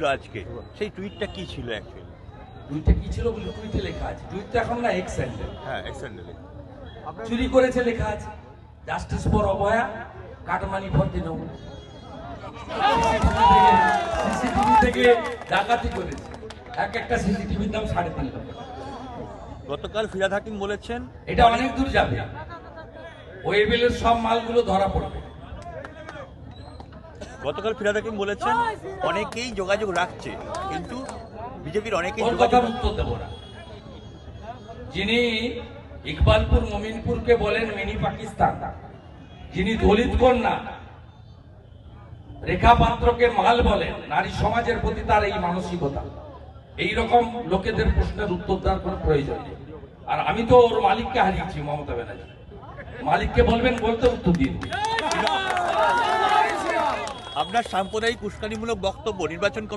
আজকে সেই টুইটটা কি ছিল অ্যাকচুয়ালি? টুইটটা কি ছিল বলে টুইটে লেখা আছে, টুইটটা এখন না এক্স হ্যান্ডেল। হ্যাঁ, এক্সেন্ডেলি চুরি করেছে লেখা আছে, justice for Abhaya, cut money for Trinamool. CCTV থেকে ডাকাতি করেছে, এক একটা সিসিটিভির দাম 3.5 লক্ষ। গতকাল ফিরহাদ হাকিম বলেছেন এটা অনেক দূর যাবে, ওয়েবেলের সব মালগুলো ধরা পড়বে। গতকাল ফিরহাদ হাকিম বলেছেন অনেকেই যোগাযোগ রাখছে, কিন্তু বিজেপির অনেকেই ওর যোগাযোগ কথার উত্তর দেবো না। যিনি ইকবালপুর মমিনপুরকে বলেন মিনি পাকিস্তান, যিনি দলিত কন্যা রেখা পাত্রকে মাল বলেন, নারী সমাজের প্রতি তার এই মানসিকতা, এই রকম লোকেদের প্রশ্নের উত্তর দেওয়ার কোনো প্রয়োজন নেই। আর আমি তো ওর মালিককে হারিয়েছি, মমতা ব্যানার্জি। মালিককে বলবেন, বলতে উত্তর দিন। আপনার সাম্প্রদায়িক উস্কানিমূলক বক্তব্য নির্বাচন কমিশন